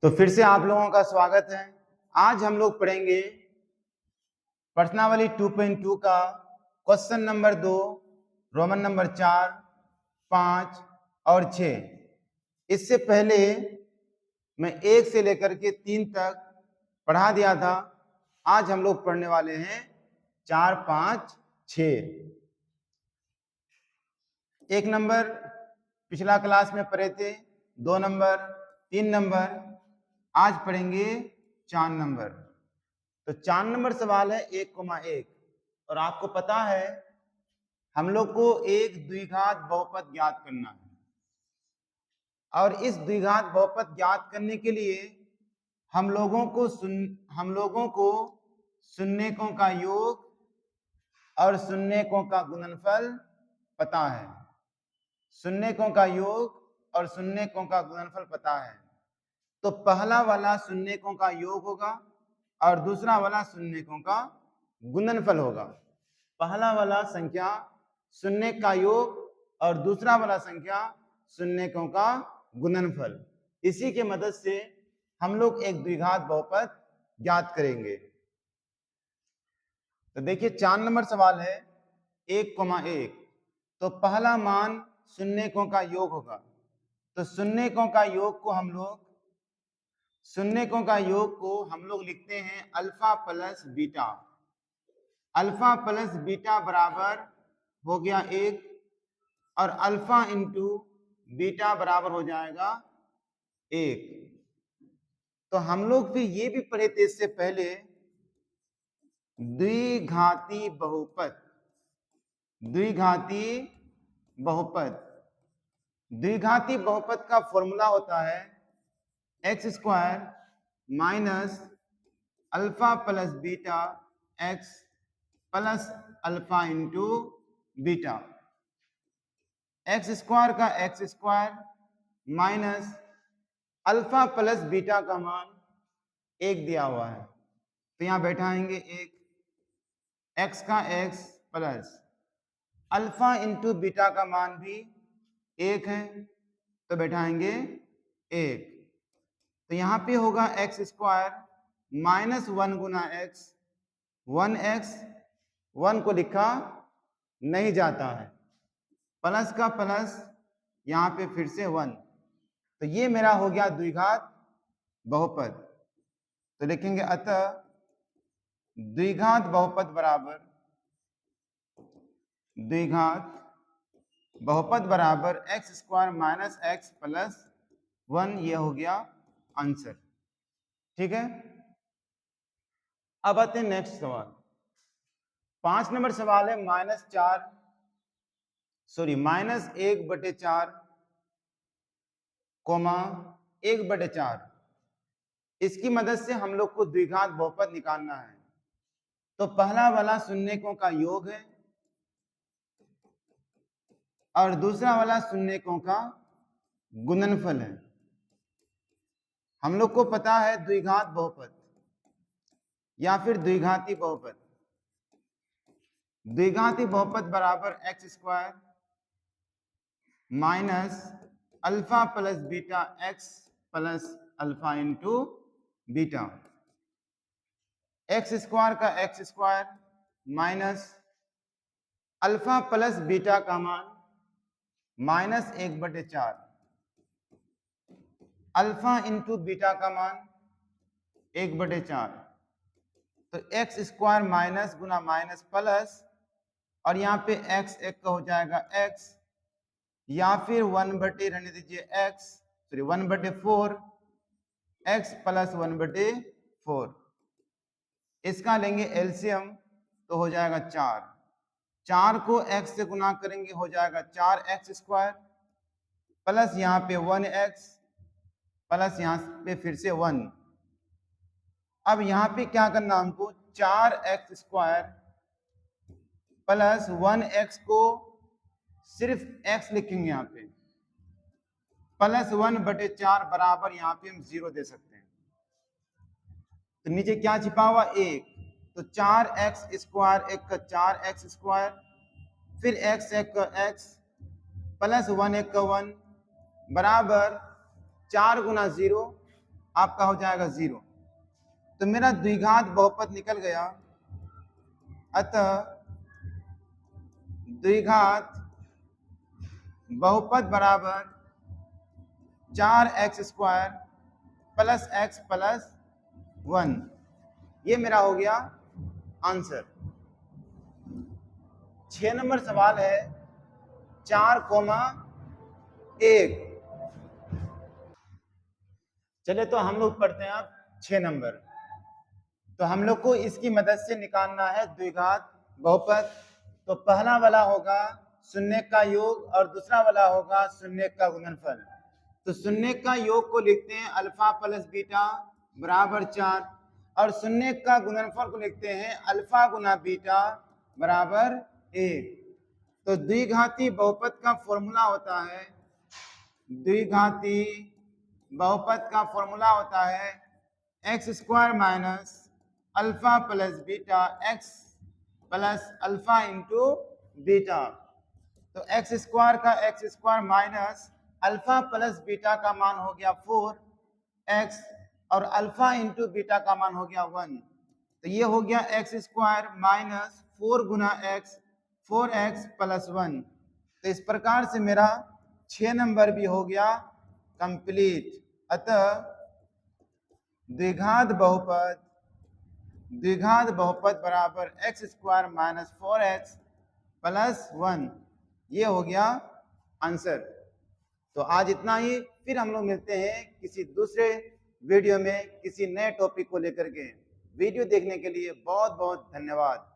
तो फिर से आप लोगों का स्वागत है। आज हम लोग पढ़ेंगे प्रश्नावली 2.2 का क्वेश्चन नंबर 2, रोमन नंबर 4, 5 और 6। इससे पहले मैं 1 से लेकर के 3 तक पढ़ा दिया था। आज हम लोग पढ़ने वाले हैं 4, 5, 6। 1 नंबर पिछला क्लास में पढ़े थे, 2 नंबर, 3 नंबर। आज पढ़ेंगे 4 नंबर। तो 4 नंबर सवाल है 1,1 और आपको पता है हम लोग को एक द्विघात बहुपद ज्ञात करना है और इस द्विघात बहुपद ज्ञात करने के लिए हम लोगों को शून्यकों का योग और शून्यकों का गुणनफल पता है। शून्यकों का योग और शून्यकों का गुणनफल पता है। तो पहला वाला शून्यकों का योग होगा और दूसरा वाला शून्यकों का गुणनफल होगा। पहला वाला संख्या शून्य का योग और दूसरा वाला संख्या शून्यकों का गुणनफल। इसी के मदद से हम लोग एक द्विघात बहुपद ज्ञात करेंगे। तो देखिए 4 नंबर सवाल है 1,1। तो पहला मान शून्यकों का योग होगा। तो शून्यकों का योग को हम लोग लिखते हैं alpha plus beta. Alpha plus beta बराबर हो गया 1 और अल्फा इंटू बीटा बराबर हो जाएगा 1। तो हम लोग फिर ये भी पढ़े थे इससे पहले द्विघाती बहुपद। द्विघाती बहुपद का फॉर्मूला होता है x square minus alpha plus beta x plus alpha into beta. X square का x square minus alpha plus beta का मान 1 दिया हुआ है, तो यहां बैठाएंगे 1, एक्स का x plus alpha into beta का मान भी 1 है, तो बैठाएंगे 1। तो यहाँ पे होगा एक्स स्क्वायर माइनस 1 गुना एक्स, 1x, 1 को लिखा नहीं जाता है, प्लस का प्लस यहाँ पे फिर से 1। तो ये मेरा हो गया द्विघात बहुपद। तो लिखेंगे अतः द्विघात बहुपद बराबर x square minus x plus 1। ये हो गया आंसर। ठीक है, अब आते हैं नेक्स्ट सवाल। 5 नंबर सवाल है माइनस 1/4 कोमा 1/4। इसकी मदद से हम लोग को द्विघात बहुपद निकालना है। तो पहला वाला शून्यकों का योग है और दूसरा वाला शून्यकों का गुणनफल है। हम लोग को पता है द्विघात बहुपद या फिर द्विघाती बहुपद। द्विघाती बहुपद बराबर x square minus alpha plus beta x plus alpha into beta. X square का x square minus alpha plus beta का मान माइनस 1/4, अल्फा इंटू बीटा का मान 1/4। तो एक्स स्क्वायर माइनस गुना माइनस प्लस और यहाँ पे एक्स एक का हो जाएगा एक्स, या फिर 1/रहने दीजिए एक्स, 1/4 एक्स प्लस 1/4। इसका लेंगे एलसीएम तो हो जाएगा 4। 4 को x से गुना करेंगे हो जाएगा 4x स्क्वायर प्लस यहाँ पे 1x प्लस यहाँ पे फिर से 1। अब यहाँ पे क्या करना हमको, 4x स्क्वायर प्लस 1x को सिर्फ x लिखेंगे यहाँ पे, प्लस 1/4 बराबर यहाँ पे हम 0 दे सकते हैं। तो नीचे क्या छिपा हुआ 1, तो 4x स्क्वायर एक का 4x स्क्वायर, फिर x एक का x प्लस 1 एक का 1 बराबर 4 गुना 0 आपका हो जाएगा 0। तो मेरा द्विघात बहुपद निकल गया। अतः द्विघात बहुपद बराबर 4x² प्लस x प्लस 1। ये मेरा हो गया आंसर। 6 नंबर सवाल है 4,1। चले तो हम लोग पढ़ते हैं अब 6 नंबर। तो हम लोग को इसकी मदद से निकालना है द्विघात बहुपद। तो पहला वाला होगा शून्य का योग और दूसरा वाला होगा शून्य का गुणनफल। तो शून्य का योग को लिखते हैं अल्फा प्लस बीटा बराबर 4 और शून्य का गुणनफल को लिखते हैं अल्फा गुना बीटा बराबर 1। तो द्विघाती बहुपद का फॉर्मूला होता है, द्विघाती बहुपद का फॉर्मूला होता है x² minus alpha plus beta x plus alpha into beta. तो x² का x² minus alpha plus beta का मान हो गया 4x और अल्फा इंटू बीटा का मान हो गया 1। तो ये हो गया x² माइनस 4 गुना x 4x प्लस 1। तो इस प्रकार से मेरा 6 नंबर भी हो गया कंप्लीट। अतः द्विघात बहुपद बराबर x² माइनस 4x प्लस 1, ये हो गया आंसर। तो आज इतना ही, फिर हम लोग मिलते हैं किसी दूसरे वीडियो में किसी नए टॉपिक को लेकर के। वीडियो देखने के लिए बहुत बहुत धन्यवाद।